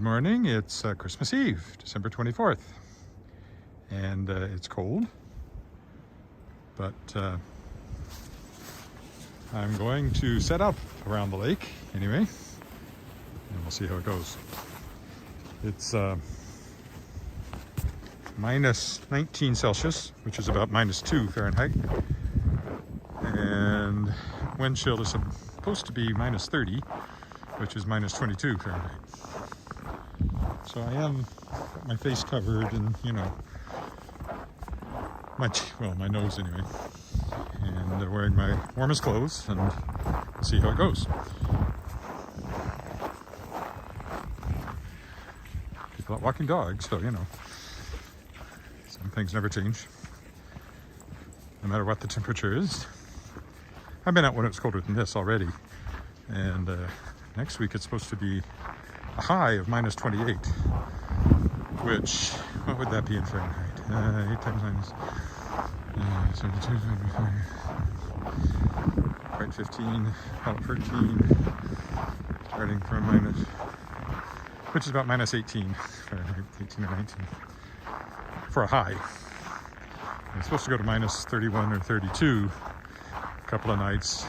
Morning. It's Christmas Eve, December 24th, and it's cold, but I'm going to set up around the lake anyway, and we'll see how it goes. It's minus 19 Celsius, which is about minus 2 Fahrenheit, and wind chill is supposed to be minus 30, which is minus 22 Fahrenheit. So I am got my face covered and, you know, my nose anyway, and wearing my warmest clothes, and we'll see how it goes. People out walking dogs, so, you know, some things never change, no matter what the temperature is. I've been out when it's colder than this already, and next week it's supposed to be a high of minus 28, which, what would that be in Fahrenheit? 8 times minus 72, quite 15, about 13, starting from minus, which is about minus 18 Fahrenheit, 18 or 19, for a high. And it's supposed to go to minus 31 or 32 a couple of nights,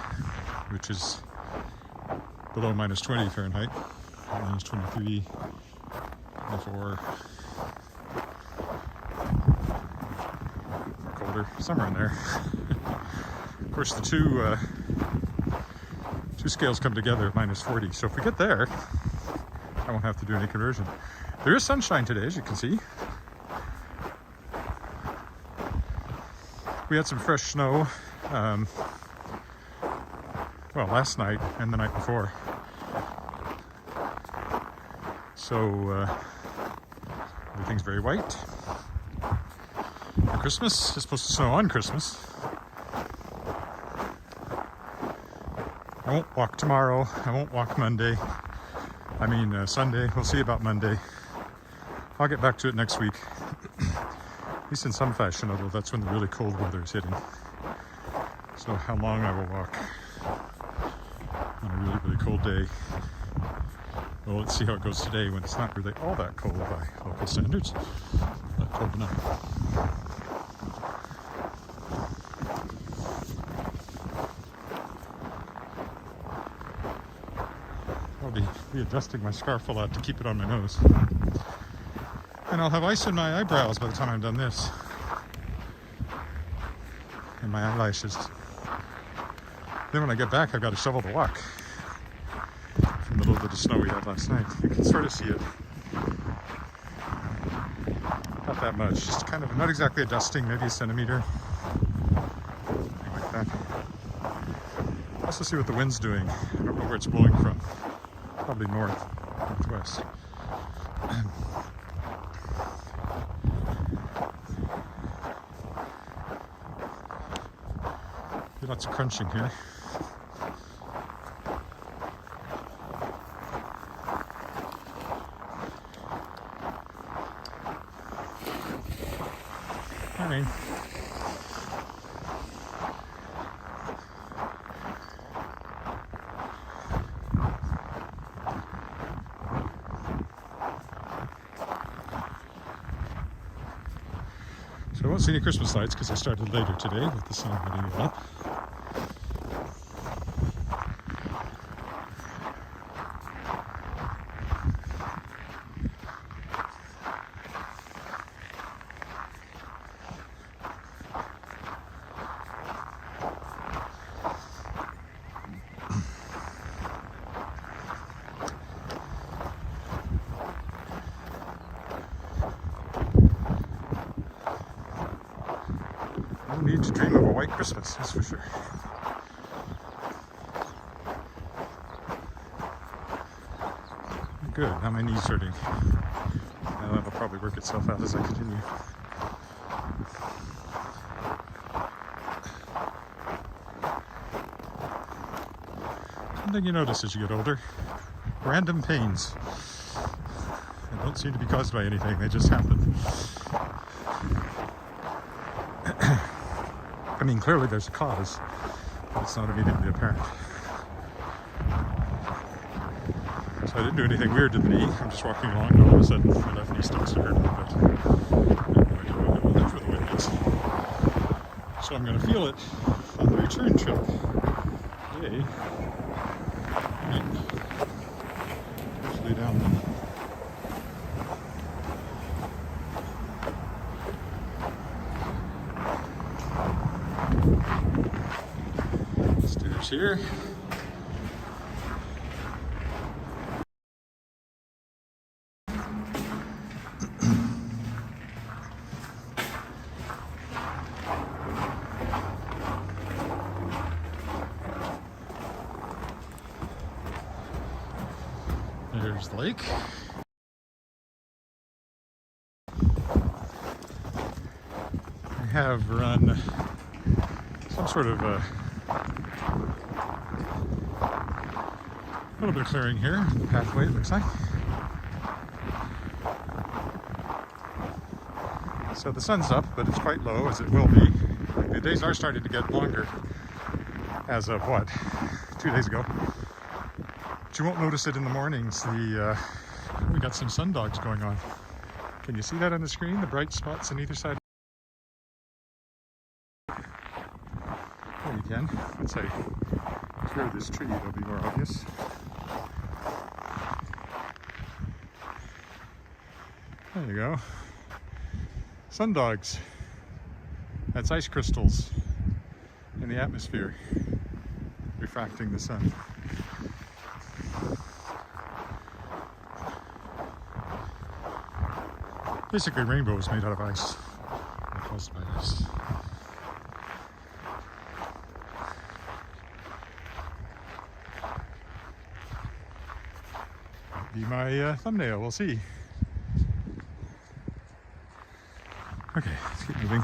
which is below minus 20 Fahrenheit. Minus 23, 24, colder, somewhere in there. Of course, the two scales come together at minus 40. So if we get there, I won't have to do any conversion. There is sunshine today, as you can see. We had some fresh snow, well, last night and the night before. So everything's very white. For Christmas, it's supposed to snow on Christmas. I won't walk tomorrow. I won't walk Monday. I mean Sunday. We'll see about Monday. I'll get back to it next week. At least in some fashion, although that's when the really cold weather is hitting. So how long I will walk on a really, really cold day. Well, let's see how it goes today when it's not really all that cold by local standards, but cold enough. I'll be readjusting my scarf a lot to keep it on my nose. And I'll have ice in my eyebrows by the time I'm done this. And my eyelashes. Then when I get back, I've got to shovel the walk. From the little bit of snow we had last night. You can sort of see it. Not that much, just kind of, not exactly a dusting, maybe a centimeter. Something like that. Also see what the wind's doing. I don't know where it's blowing from. Probably north, northwest. Lots of crunching here. Morning. So I won't see any Christmas lights because I started later today with the sun heading up. No need to dream of a white Christmas, that's for sure. Good, now my knee's hurting. Now that'll probably work itself out as I continue. Something you notice as you get older, random pains. They don't seem to be caused by anything, they just happen. I mean, clearly there's a cause, but it's not immediately apparent. So I didn't do anything weird to the knee. I'm just walking along, and all of a sudden my left knee starts to hurt a little bit. That's where the wind is. So I'm going to feel it on the return trip. Yay. Hopefully down there. Stairs here. There's the lake. I have run some sort of a little bit of clearing here, the pathway it looks like. So the sun's up, but it's quite low, as it will be. The days are starting to get longer as of what, 2 days ago. But you won't notice it in the mornings. We got some sundogs going on. Can you see that on the screen? The bright spots on either side? There you can. Once I clear this tree, it'll be more obvious. There you go. Sundogs. That's ice crystals in the atmosphere, refracting the sun. Basically, rainbow is made out of ice, or caused by ice. Might be my thumbnail, we'll see. Okay, let's keep moving.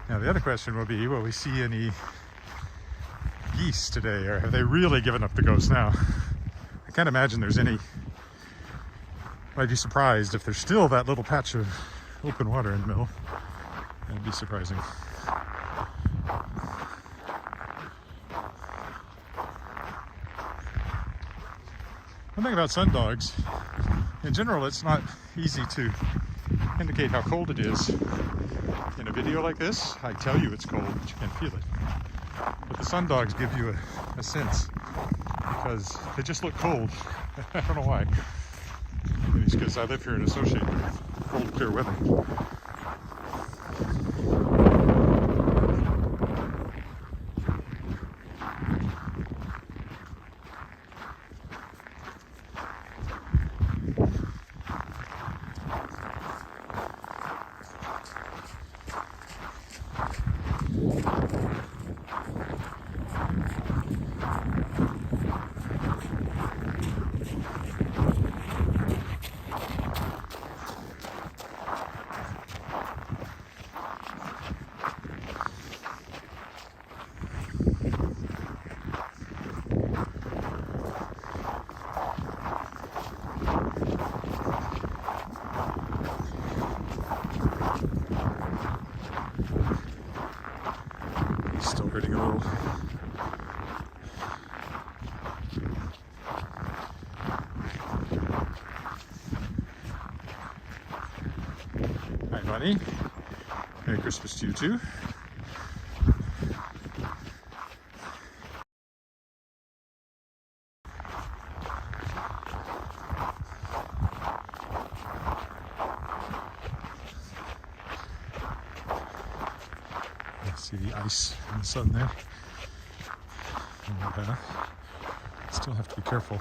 Now the other question will be, will we see any geese today, or have they really given up the ghost now? I can't imagine there's any. I'd be surprised if there's still that little patch of open water in the middle. That'd be surprising. One thing about sundogs, in general, it's not easy to indicate how cold it is. In a video like this, I tell you it's cold, but you can feel it. But the sundogs give you a sense, because they just look cold. I don't know why. Maybe it's because I live here and associate with cold, clear weather. Still hurting a little. Hi, Bunny. Merry Christmas to you too. See the ice in the sun there. And, still have to be careful.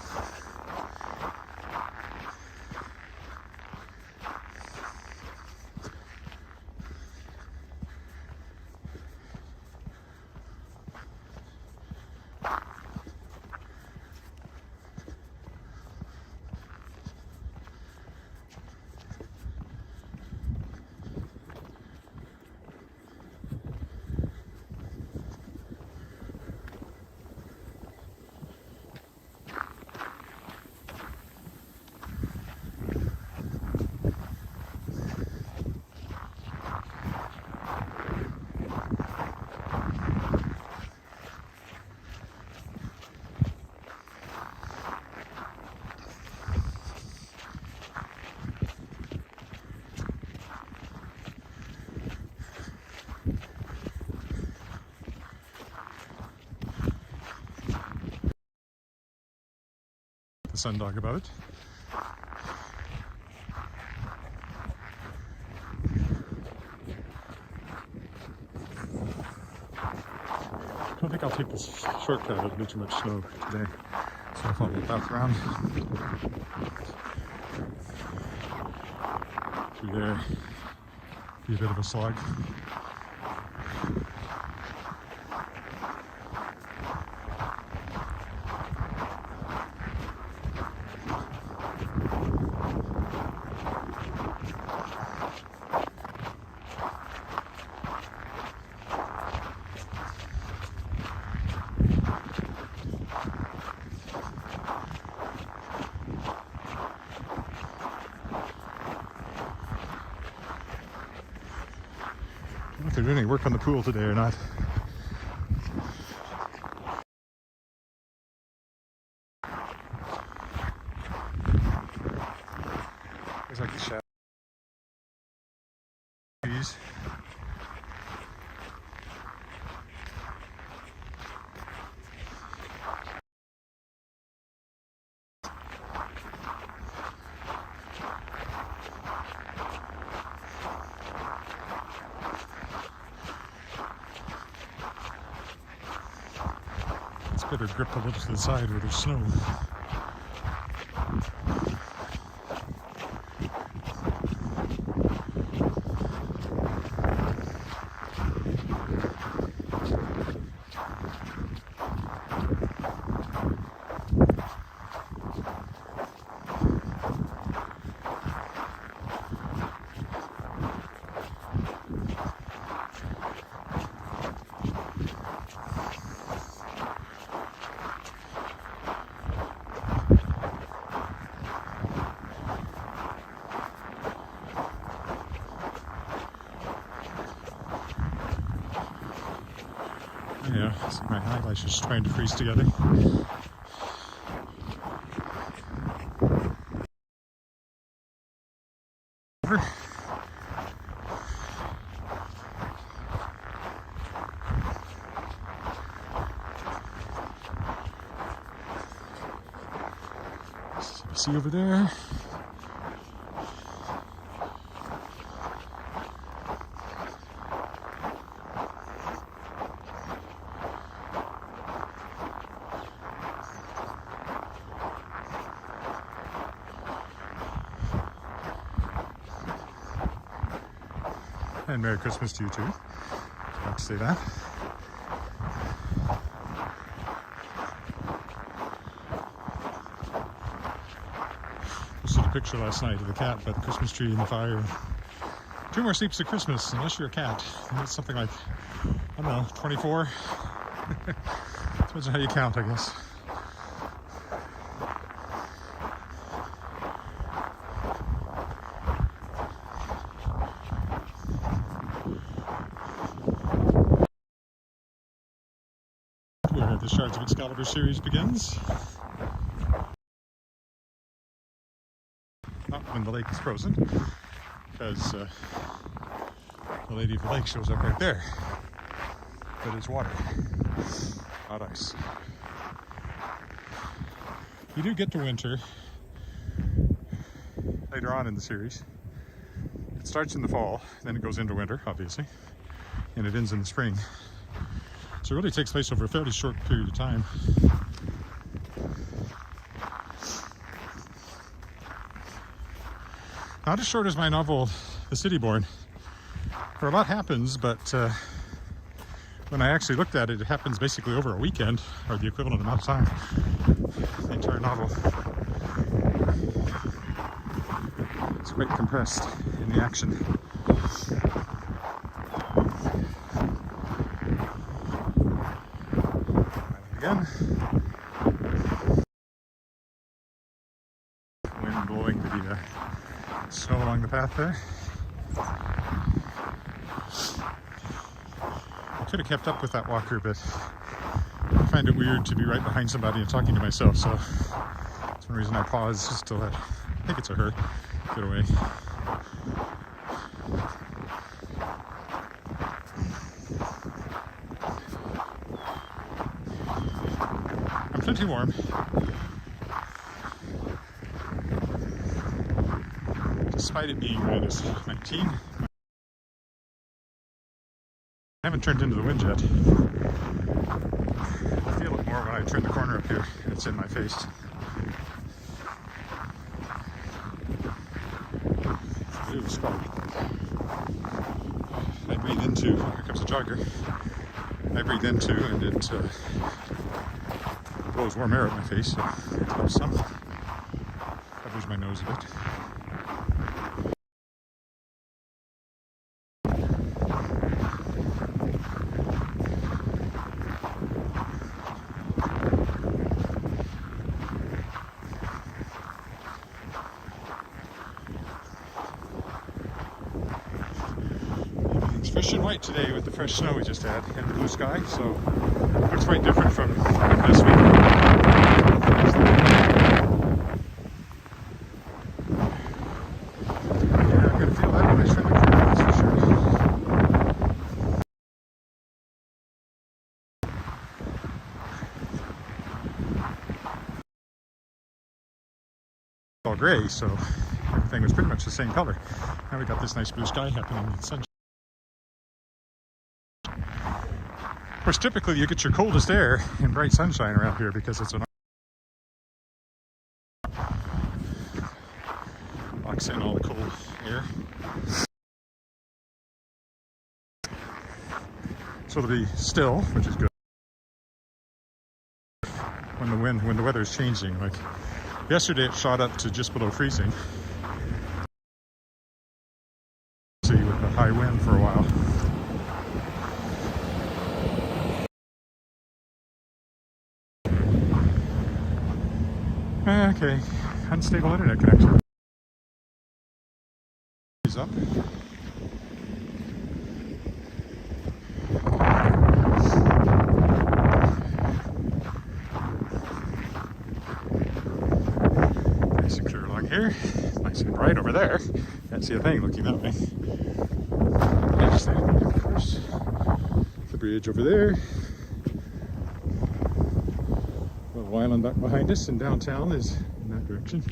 sundog about it. I don't think I'll take this shortcut. It'll be too much snow today. So I'll follow the path around. Through there. Be a bit of a slog. I don't know if they're doing any work on the pool today or not. There's like the shadow trees. It's better grip a little to the side where there's snow. Yeah, see my eyelashes trying to freeze together. See over there. And Merry Christmas to you too. Forgot to say that. Posted a picture last night of the cat by the Christmas tree in the fire. 2 more sleeps of Christmas, unless you're a cat. And it's something like, I don't know, 24? Depends on how you count, I guess. Where the Shards of Excalibur series begins. Not when the lake is frozen, because the Lady of the Lake shows up right there. But it's water, not ice. You do get to winter later on in the series. It starts in the fall, then it goes into winter, obviously, and it ends in the spring. So it really takes place over a fairly short period of time. Not as short as my novel, The City Born, where a lot happens, but when I actually looked at it, it happens basically over a weekend, or the equivalent amount of time, the entire novel. It's quite compressed in the action. Again. Wind blowing the snow along the path there. I could have kept up with that walker, but I find it weird to be right behind somebody and talking to myself, so that's one reason I paused, just to let, I think it's a her, get away. I'm plenty warm. despite it being minus 19. I haven't turned into the wind yet. I feel it more when I turn the corner up here and it's in my face. Blue sky. I breathe into, here comes a jogger. I breathe into and it blows warm air at my face, so it helps some. Covers my nose a bit. Everything's fresh and white today with the fresh snow we just had and the blue sky, so it looks quite different from this week. All gray, so everything was pretty much the same color. Now we got this nice blue sky happening in sunshine. Of course, typically you get your coldest air in bright sunshine around here because it's an locks in all the cold air. So it'll be still, which is good. When the weather is changing, like yesterday it shot up to just below freezing. See, with the high wind for a while. Okay, unstable internet connection. He's up. Nice and clear along here. Nice and bright over there. Can't see a thing looking that way. Next thing, of course, the bridge over there. Little island back behind us, and downtown is in that direction.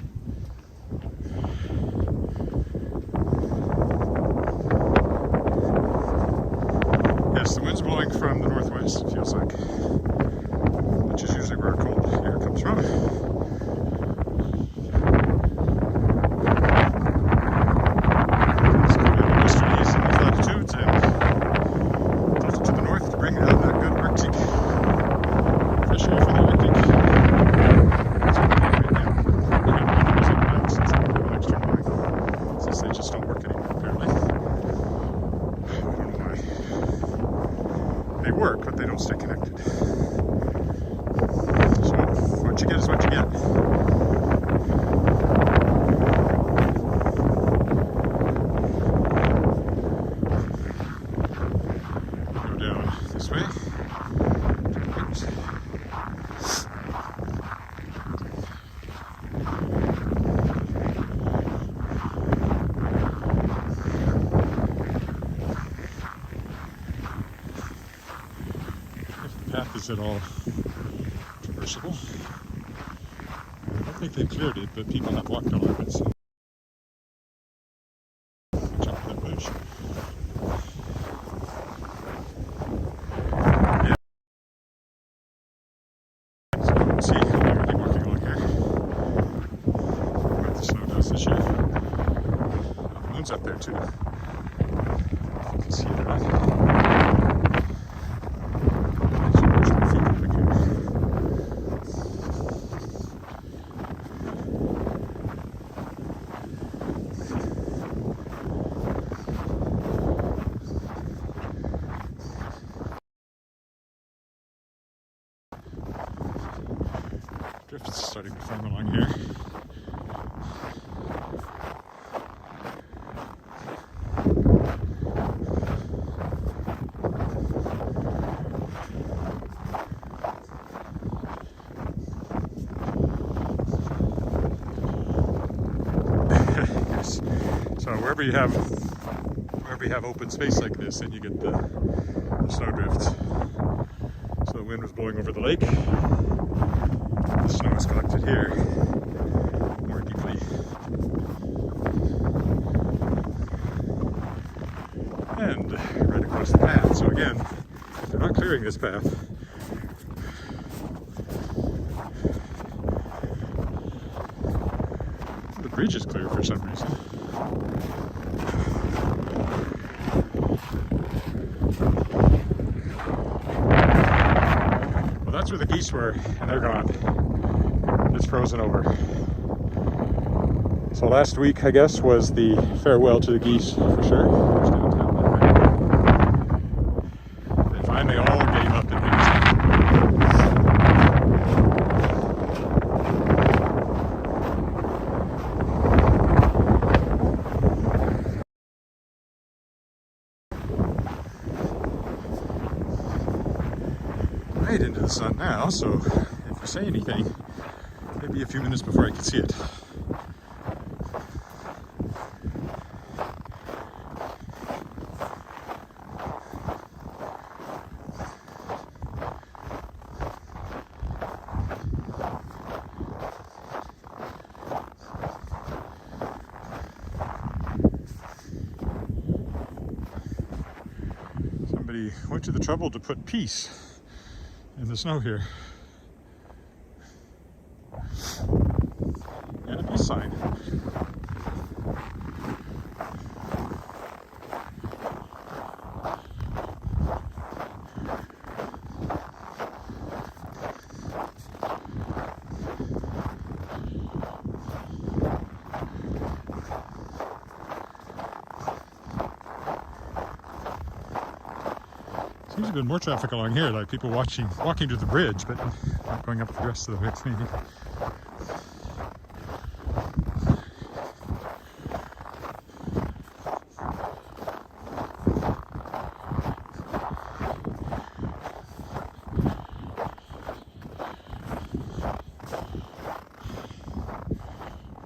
Yes, the wind's blowing from the northwest, it feels like, which is usually where our cold air comes from. It's coming out of westerlies and these latitudes and tilted to the north to bring down that good Arctic fresh air for the Arctic. That's what we're doing right now. We're going to be using lights instead of an external light, since they just don't work anymore, apparently. I don't know why. They work, but they don't stay connected. So what you get is what you get. Go down this way. Path is at all traversable. I don't think they've cleared it, but people have walked along it. So watch out for that bridge. Yeah. So you can see everybody walking along here. What the snow does this year. Oh, the moon's up there too. If you can see it or not. Drift's starting to form along here. Yes. So wherever you have open space like this, then you get the snow drifts. So the wind was blowing over the lake. The snow is collected here more deeply. again, they're not clearing this path. The bridge is clear for some reason. Well, that's where the geese were, and they're gone. It's frozen over. So last week, I guess, was the farewell to the geese, for sure. There's downtown that way. They finally all gave up in Hampton. Right into the sun now, so if you say anything, maybe a few minutes before I can see it. Somebody went to the trouble to put peace in the snow here. And a peace sign. Seems to have been more traffic along here, like people walking to the bridge, but not going up the rest of the way, maybe.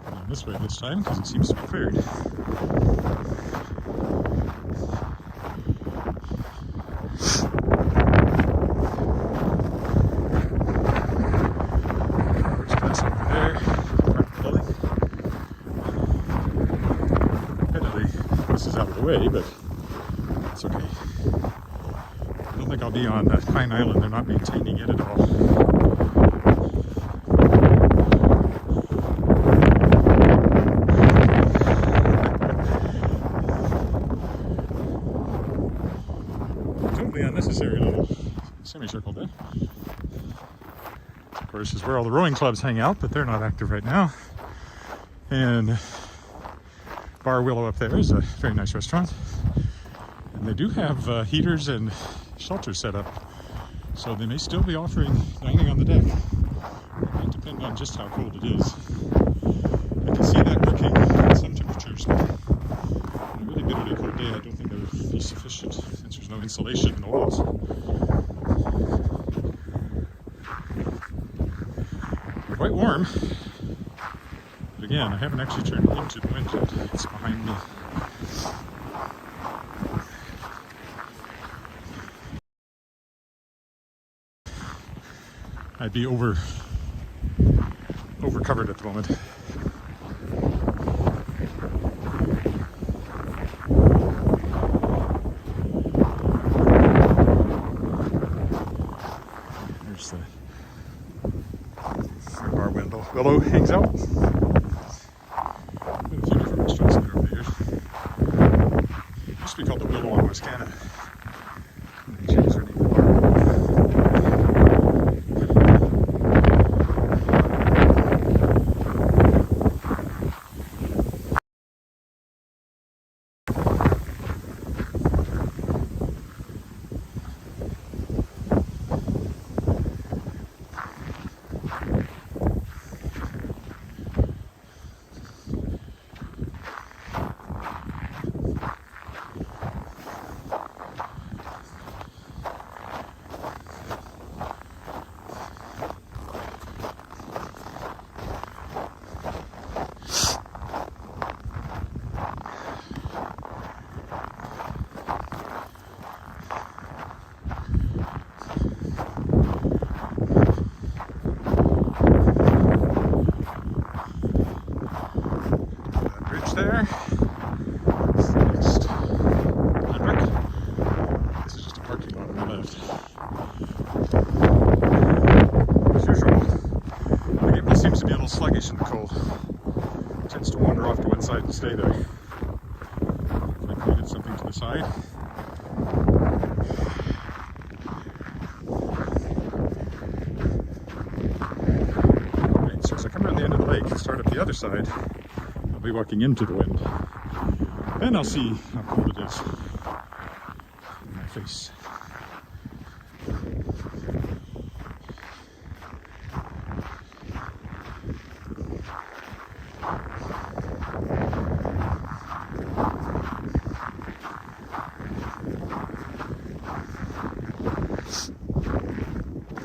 And this way this time, because it seems to be cleared. Way, but it's okay. I don't think I'll be on Pine Island. They're not maintaining it at all. Totally unnecessary little semicircle there. Of course, is where all the rowing clubs hang out, but they're not active right now. And Bar Willow up there is a very nice restaurant, and they do have heaters and shelters set up, so they may still be offering dining on the deck. It might depend on just how cold it is. I can see that cooking at some temperatures. On a really bitterly cold day, I don't think that would be sufficient since there's no insulation in the walls. Quite warm. But again, I haven't actually turned into the wind yet. It's behind me. I'd be over covered at the moment. There's the Bar Willow hangs out. Used to be called the Willow on West Canada. They changed their name to Bar Willow. left. As usual, the gimbal seems to be a little sluggish in the cold. It tends to wander off to one side and stay there. If I can get something to the side. Right, so as I come around the end of the lake and start up the other side, I'll be walking into the wind. Then I'll see how cold it is in my face.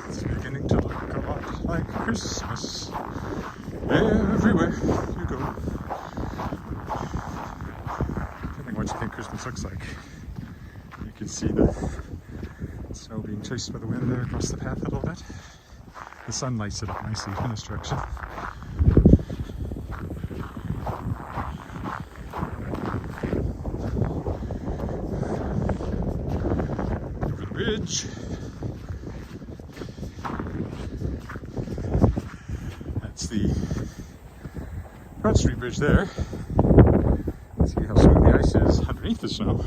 It's beginning to look a lot like Christmas everywhere you go. Depending what you think Christmas looks like. You can see the snow being chased by the wind there across the path a little bit. The sun lights it up nicely in this direction. Over the bridge. That's the Front Street Bridge there. See how smooth the ice is underneath the snow.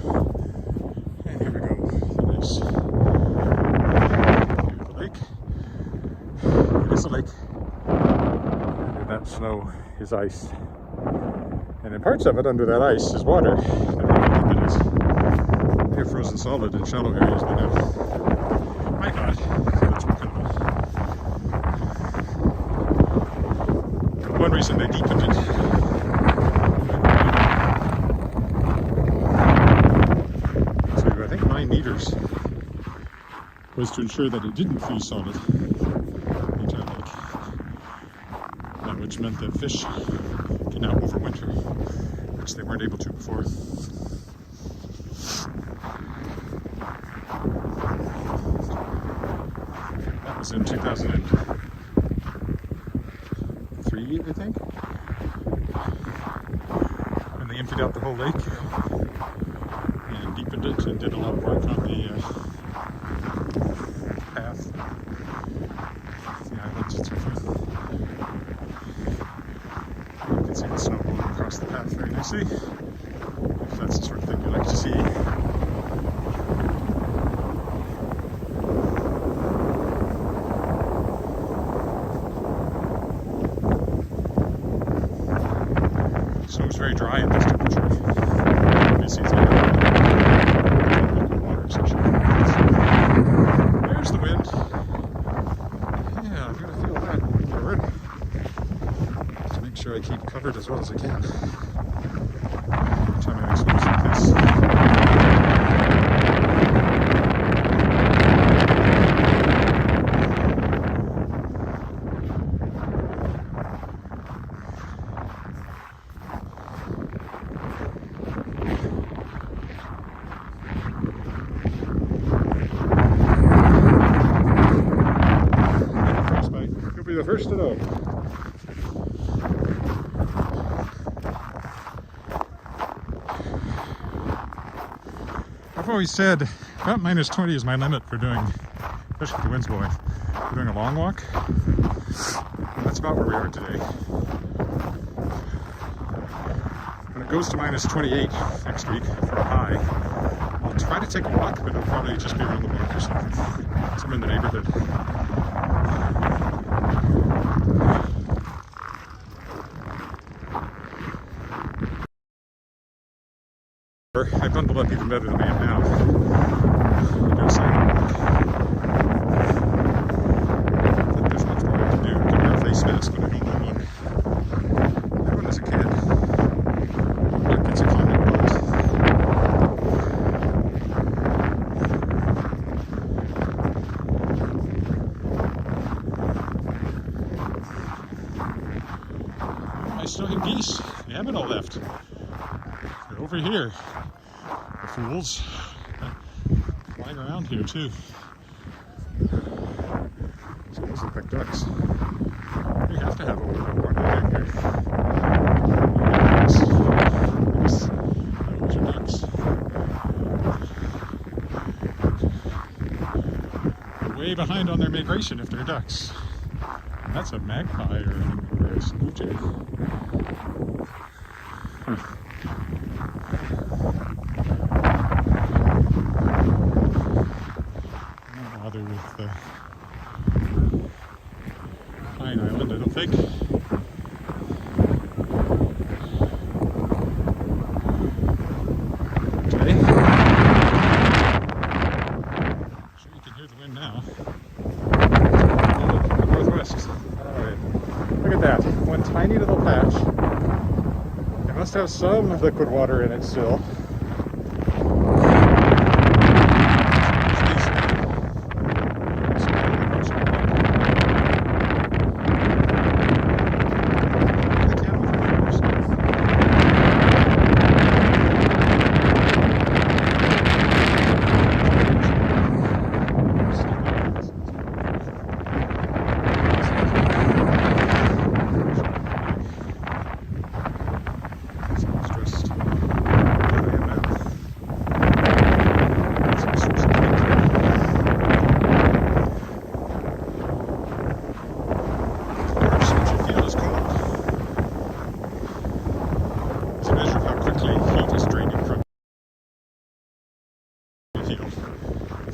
And here we go. The nice view of the lake. It is a lake. Under that snow is ice. And in parts of it, under that ice, is water. I don't know how deep it is. They're frozen solid in shallow areas, but now might not. So that's one reason they deepened it. So I think 9 meters was to ensure that it didn't freeze solid the entire lake. Which meant that fish can now overwinter, which they weren't able to before. That was in 2003, I think, when they emptied out the whole lake and deepened it and did a lot of work on the path, the islands and so forth. You can see the snow going across the path very nicely. If that's the sort of thing you like to see. Snow's very dry at this temperature. Obviously it's not water essentially. There's the wind. Yeah, I'm gonna feel that moving forward. To make sure I keep covered as well as I can. Every time I expose like this. You'll be the first to know. I've always said about -20 is my limit for doing, especially if the wind's blowing, for doing a long walk. And that's about where we are today. When it goes to -28 next week for a high, I'll try to take a walk, but it'll probably just be around the block or something. Somewhere in the neighborhood. I bundled up even better than I am now. I do a sidewalk. I think there's much more I can do. I can wear a face mask when I don't want one. I had one as a kid. That gets a comment box. I still have geese. They haven't all left. They're over here. The fools. Flying around here too. So those look like ducks. We have to have a little water down here. Yes. Those are ducks. way behind on their migration if they're ducks. And that's a magpie or a blue jay. Huh. Not bother with Pine Island, I don't think. Now. The northwest. Alright. Look at that. One tiny little patch. It must have some liquid water in it still.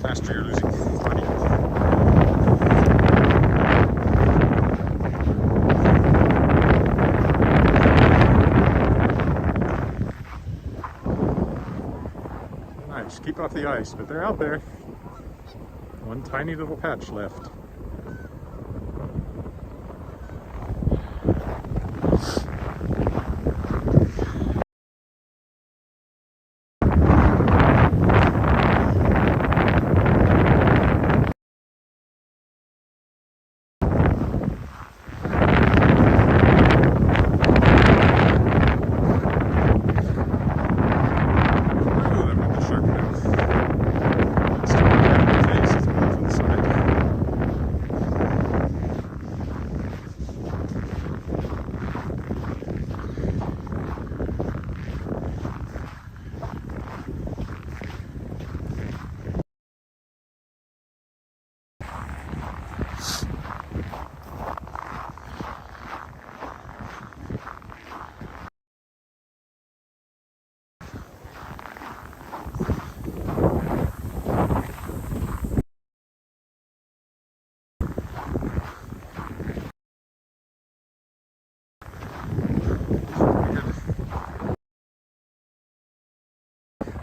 Faster you're losing body. Nice, keep off the ice, but they're out there. One tiny little patch left.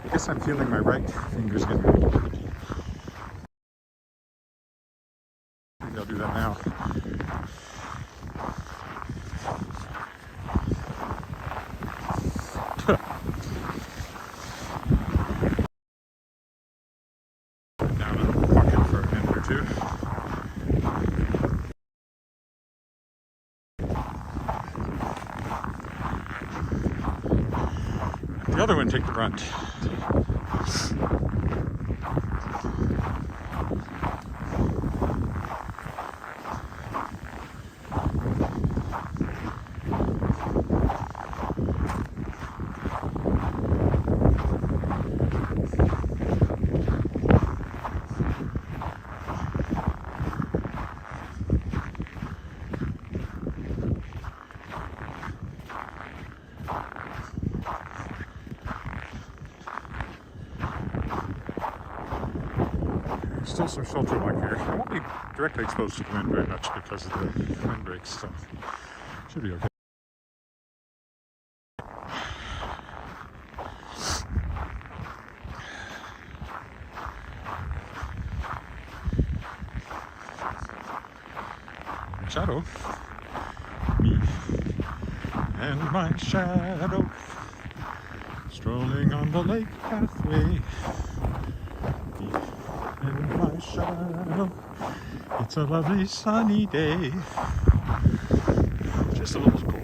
I guess I'm feeling my right finger's getting a little itchy. Maybe I'll do that now. Down a pocket for a minute or two. The other one take the brunt. Still some shelter along here. I won't be directly exposed to the wind very much because of the windbreaks, so should be okay. Shadow, me and my shadow, strolling on the lake pathway. In my shadow, it's a lovely sunny day. Just a little cold.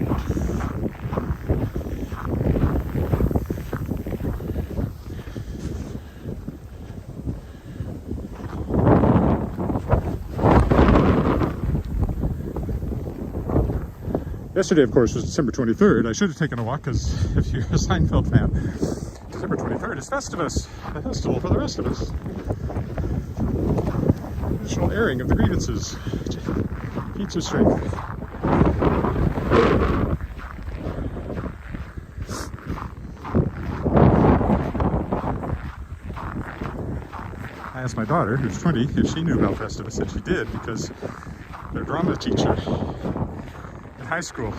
Yesterday, of course, was December 23rd. I should have taken a walk because if you're a Seinfeld fan, December 23rd is Festivus, a festival for the rest of us. national airing of the grievances. Feats of strength. I asked my daughter, who's 20, if she knew about Festivus, and she did, because their drama teacher in high school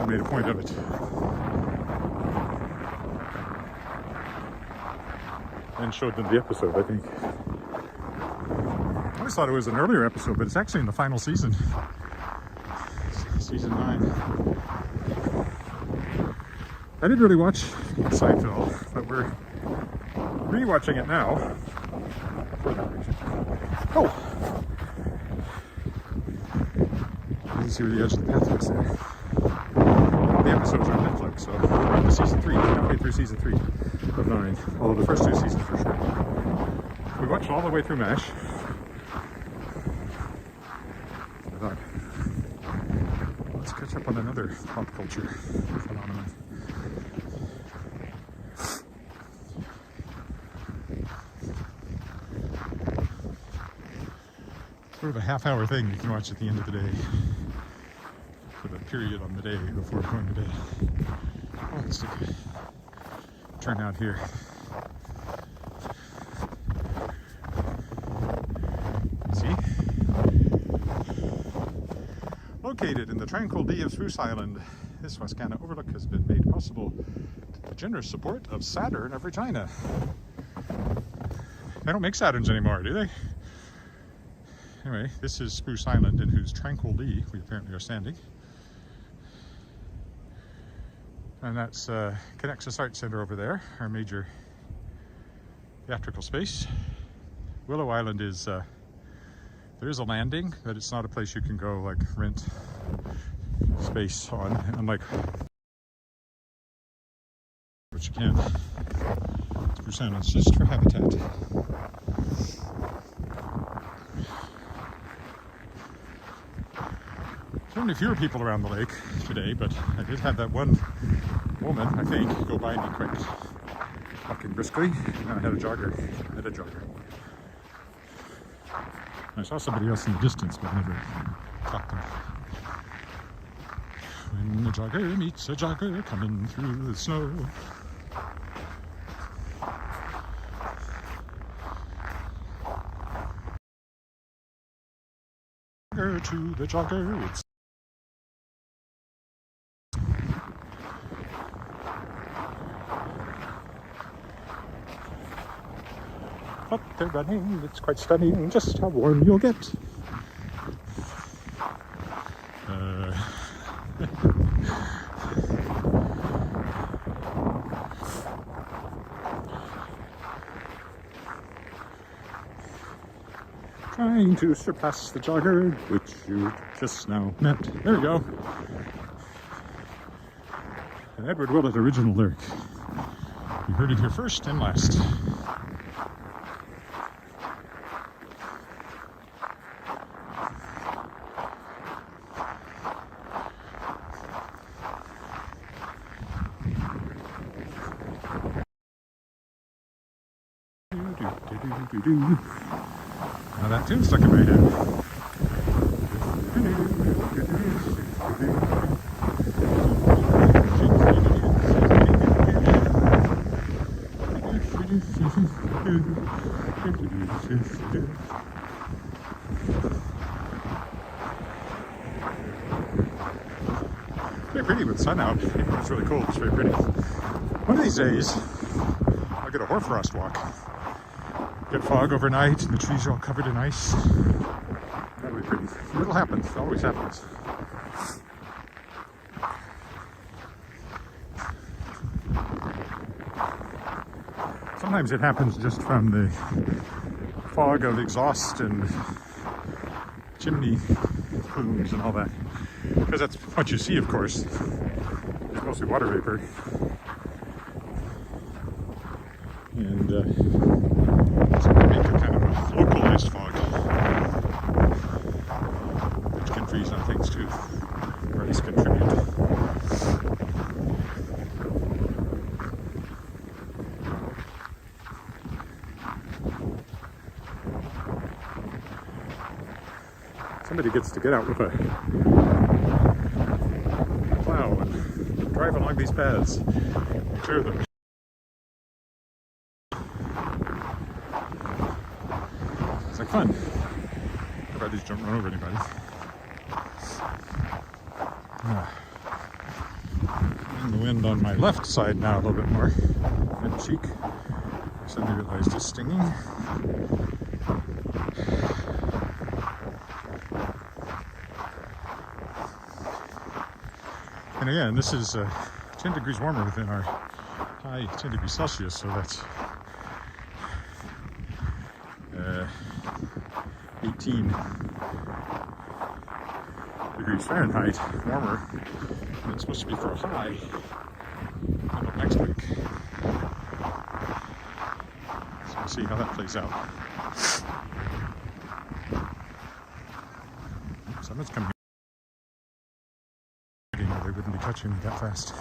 made a point of it. And showed them the episode, I think. I always thought it was an earlier episode, but it's actually in the final season. Season 9. I didn't really watch Seinfeld, but we're rewatching it now for that reason. Oh! You can see where the edge of the path is there. All the episodes are on Netflix, so we're on to season 3. We're halfway through season 3 of 9. Although the first 2 seasons for sure. We watched all the way through MASH. I thought, let's catch up on another pop culture phenomenon. Sort of a half-hour thing you can watch at the end of the day, for the period on the day before going to bed. Oh, let's take a turn out here. See? Located in the tranquil D of Spruce Island, this Wascana overlook has been made possible with the generous support of Saturn of Regina. They don't make Saturns anymore, do they? Anyway, this is Spruce Island, in whose tranquil D we apparently are standing. And that's Connexus Art Center over there, our major theatrical space. Willow Island is, there is a landing, but it's not a place you can go like rent space on, unlike which you can. Spruce Island's just for habitat. Certainly fewer people around the lake today, but I did have that one woman, I think, go by me quick, walking briskly, and I had a jogger. I saw somebody else in the distance, but never caught them. When a jogger meets a jogger coming through the snow. Jogger to the jogger, it's up they're running. It's quite stunning just how warm you'll get. Trying to surpass the jogger, which you just now met. There we go. An Edward Willett original lyric. You heard it here first and last. Now that tune's stuck in my head. Very pretty with the sun out. It's really cool. It's very pretty. One of these days, I'll get a hoarfrost walk. Get fog overnight and the trees are all covered in ice. That'll be pretty. It'll happen. It always happens. Sometimes it happens just from the fog of exhaust and chimney plumes and all that. Because that's what you see, of course. It's mostly water vapor. And so we make a kind of a localized fog, which can freeze on things too, or at least contribute. somebody gets to get out with a plow and drive along these paths and clear them. It's like fun. Everybody's don't run over anybody. And the wind on my left side now a little bit more. Mid cheek. I suddenly realized it's stinging. And again, this is 10 degrees warmer within our high 10 degrees Celsius, so that's 18 degrees Fahrenheit warmer. And it's supposed to be for a high until next week. So we'll see how that plays out. Someone's coming. They wouldn't be touching me that fast.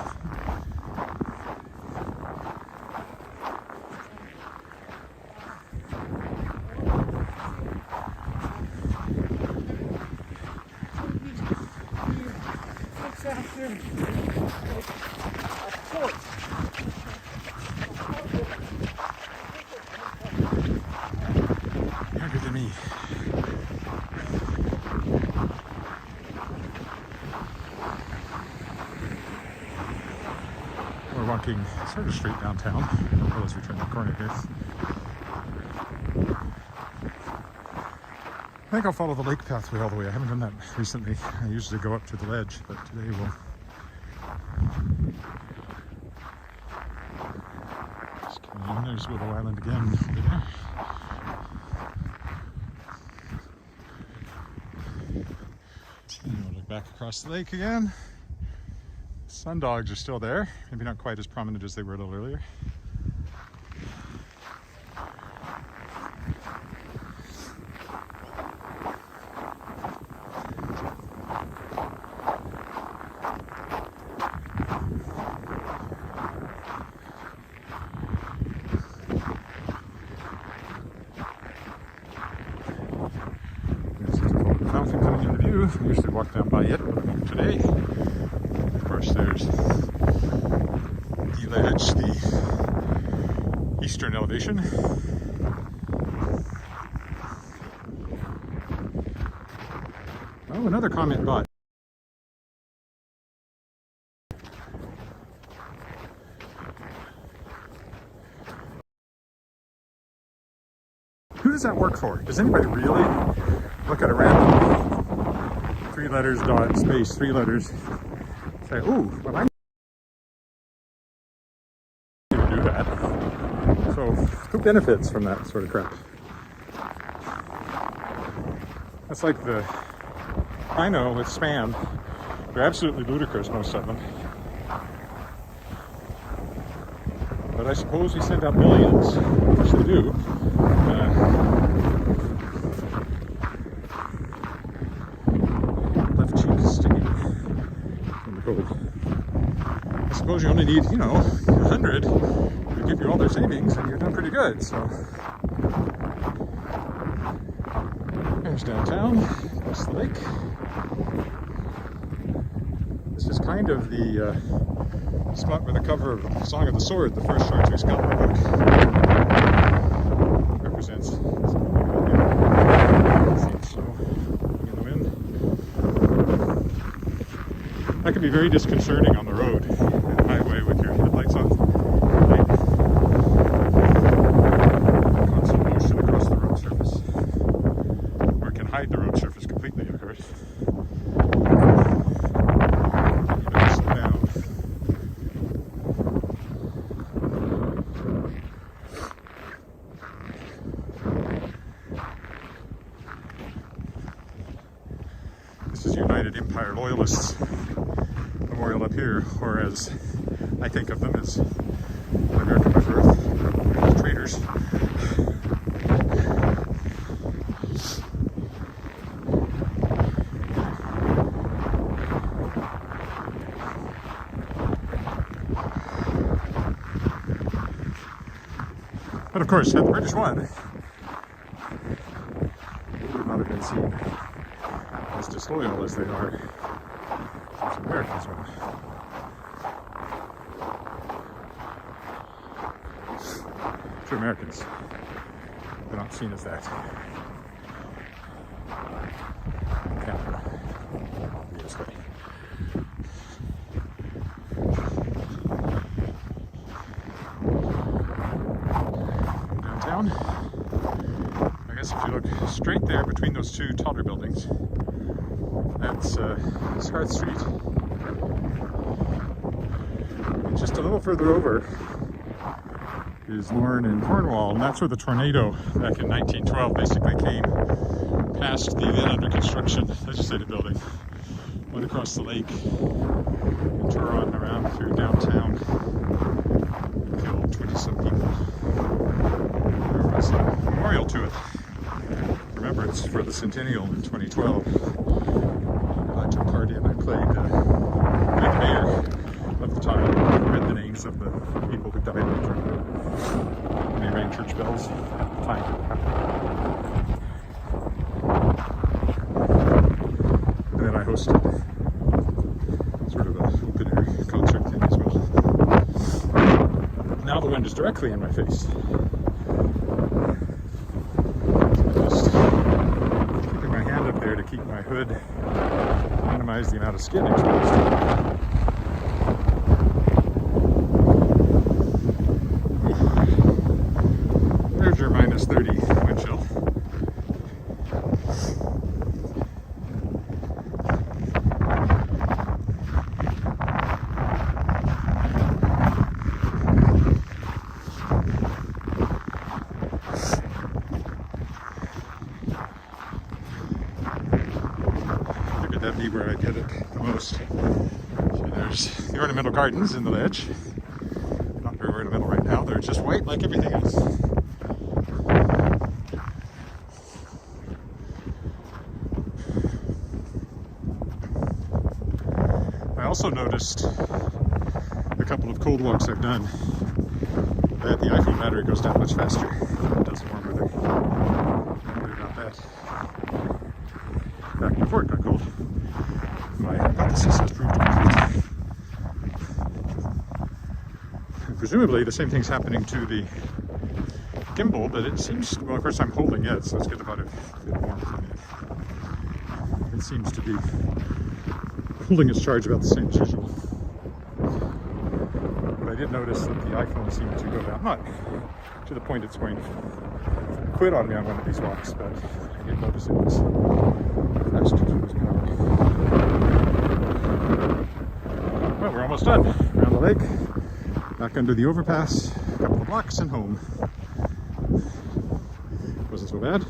Younger than me. We're walking sort of straight downtown as we turn the corner here. I think I'll follow the lake pathway all the way. I haven't done that recently. I usually go up to the ledge, but today we'll just come in. There's Willow Island again over there. And we'll look back across the lake again. Sundogs are still there, maybe not quite as prominent as they were a little earlier. Fountain coming into view. I usually walk down by it, but I won't today. Of course, there's the ledge, the eastern elevation. Oh, another comment bot. Who does that work for? Does anybody really look at a random 3 letters dot space 3 letters, say, ooh, well, I'm going to do that. So who benefits from that sort of crap? That's like the, I know with spam, they're absolutely ludicrous, most of them. But I suppose we send out millions, which we do. Left cheek is stinging from the cold. I suppose you only need, 100 to give you all their savings, and you're doing pretty good. So there's downtown, across the lake. This is kind of the spot where the cover of Song of the Sword, the first Chartreuse Scotland book, represents. In the wind. That can be very disconcerting on the road, in the highway with your headlights on. Constant motion across the road surface. Or it can hide the road surface completely, of course. You better slow down. This is United Empire Loyalists Memorial up here, or as I think of them as American by birth, traitors. But of course, had the British won, it would not have been seen as disloyal as they are to Americans are. To Americans, they're not seen as that. Canada, this way. Downtown. I guess if you look straight there between those two taller buildings, that's Scarth Street. And just a little further over is Lorne and Cornwall, and that's where the tornado back in 1912 basically came past the then under construction legislative building, went across the lake, and tore on around through downtown, killed 20-some people. There was a memorial to it, remembrance for the centennial in 2012. I took part in. I played the mayor of the time, read the names of the people who died in the tornado. And they rang church bells at the time it happened. And then I hosted sort of an open-air concert thing as well. Now the wind is directly in my face. So I'm just keeping my hand up there to keep my hood, minimize the amount of skin exposed. There's your minus 30 wind chill. Figured that'd be where I get it the most. So there's the ornamental gardens in the ledge. Not very ornamental right now, they're just white like everything else. I also noticed a couple of cold walks I've done that the iPhone battery goes down much faster than it does in warm weather. I wondered about that. Back before it got cold, my hypothesis has proved complete. And presumably the same thing's happening to the gimbal, but it seems, well, of course I'm holding it, so it's good about it a bit warm for me. It seems to be holding its charge about the same as usual. But I did notice that the iPhone seemed to go down, not to the point it's going to quit on me on one of these walks, but I did notice it was fast to lose power. Well, we're almost done. Around the lake, back under the overpass, a couple of blocks and home. Wasn't so bad.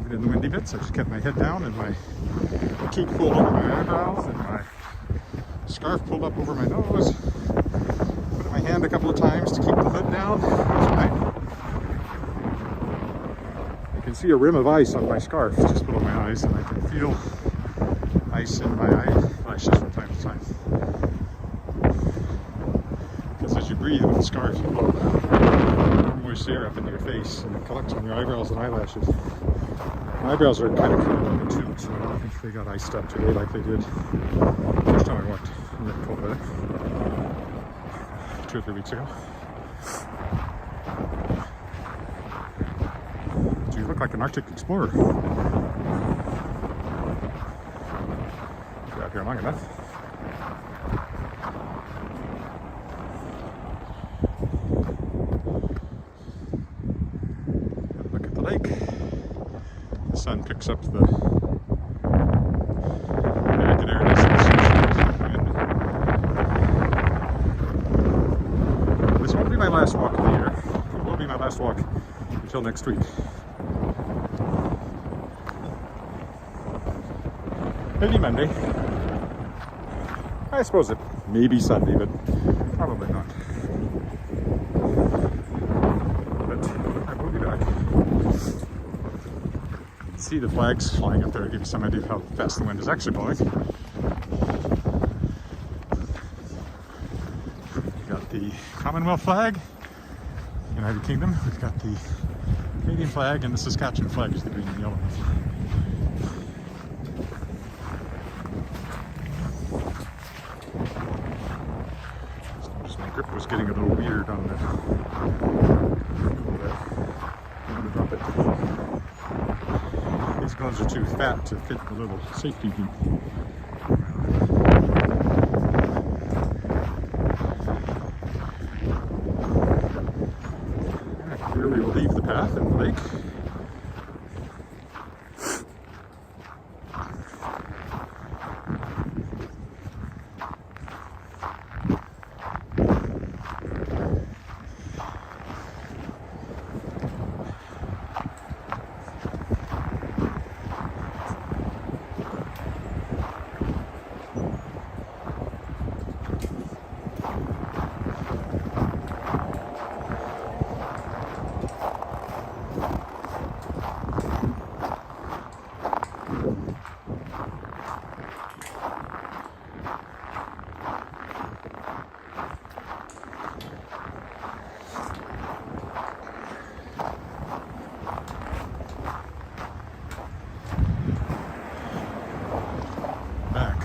Even in the windy bits, I just kept my head down and my toque pulled over my eyebrows and my scarf pulled up over my nose. Put my hand a couple of times to keep the hood down. That's right. I can see a rim of ice on my scarf just below my eyes, and I can feel ice in my eyelashes from time to time. Because as you breathe with the scarf, you blow moist air up into your face and it collects on your eyebrows and eyelashes. My eyebrows are kind of curled too, so I don't think they got iced up today like they did the first time I walked in the cold weather 2 or 3 weeks ago. So you look like an Arctic explorer. You're out here long enough. Look at the lake. The sun picks up the jagged areas of the wind. This won't be my last walk of the year. It will be my last walk until next week. Maybe Monday. I suppose it may be Sunday, but probably not. But I will be back. See the flags flying up there to give you some idea of how fast the wind is actually blowing. We've got the Commonwealth flag, United Kingdom. We've got the Canadian flag, and the Saskatchewan flag is the green and yellow. is getting a little weird on the. I'm gonna drop it. These gloves are too fat to fit the little safety hoop. Clearly we'll leave the path in the lake.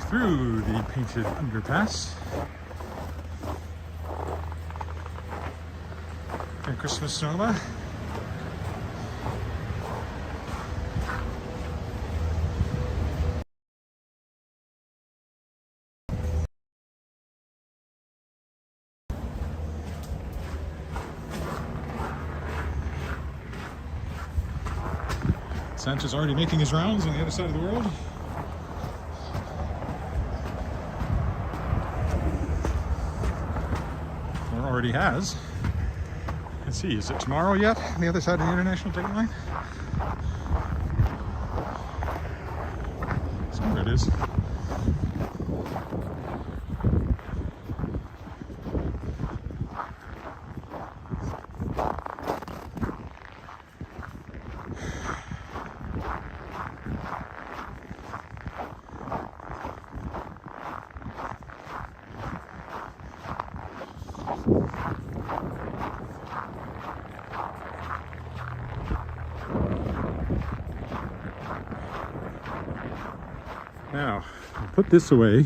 Through the painted underpass. And Christmas Sonoma. Santa's already making his rounds on the other side of the world. Already has. Let's see, is it tomorrow yet on the other side of the international date line? Somewhere it is. Now, I'll put this away,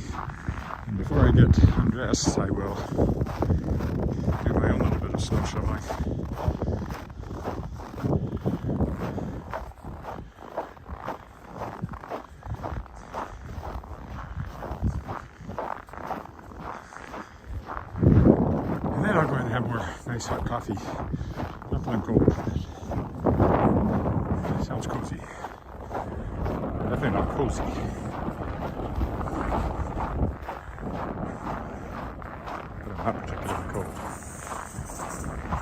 and before I get undressed, I will do my own little bit of snow shoveling. And then I'll go and have more nice hot coffee. Not that I'm cold. Sounds cozy. Definitely not cozy. Not particularly cold.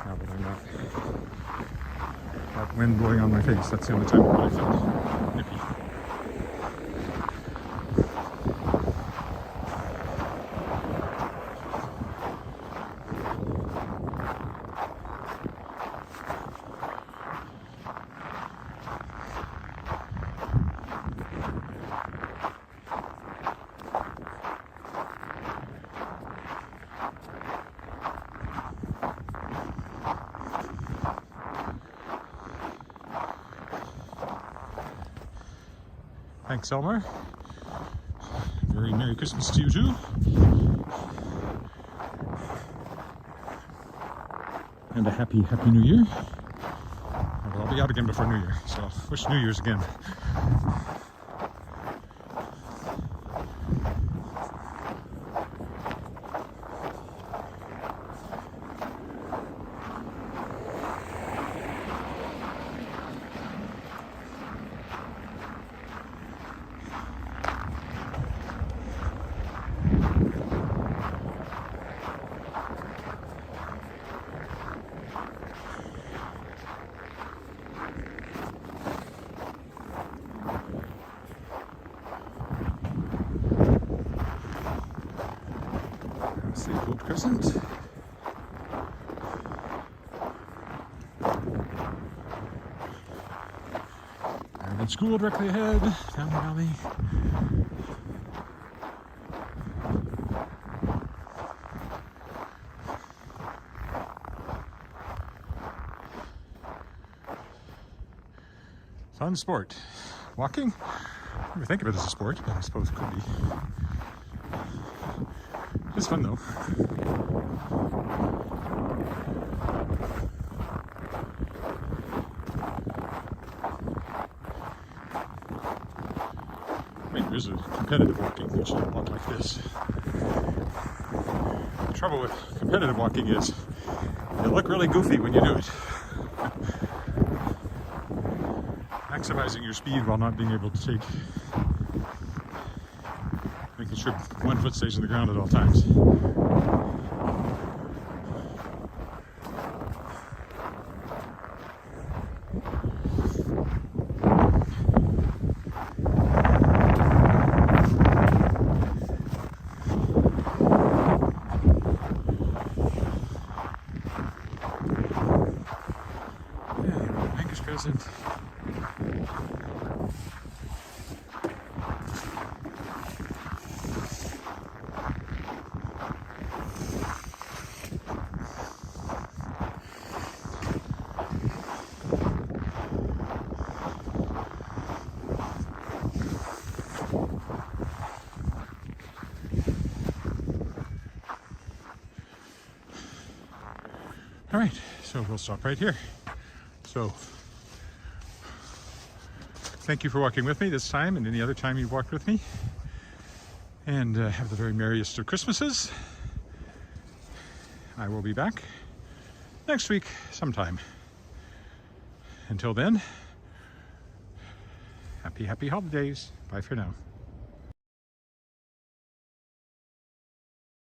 Now that I'm not that wind blowing on my face, that's the only time that I feel nippy. Thanks, Elmer. Very Merry Christmas to you too. And a happy New Year. Well, I'll be out again before New Year, so wish New Year's again. Untitled Crescent. And then school directly ahead, down the valley. Fun sport. Walking? I never think of it as a sport, but I suppose it could be. It's fun though. I mean, there's a competitive walking, which you don't walk like this. The trouble with competitive walking is you look really goofy when you do it. Maximizing your speed while not being able to making sure one foot stays on the ground at all times. Present. All right, so we'll stop right here. So thank you for walking with me this time and any other time you've walked with me. And have the very merriest of Christmases. I will be back next week sometime. Until then, happy holidays. Bye for now.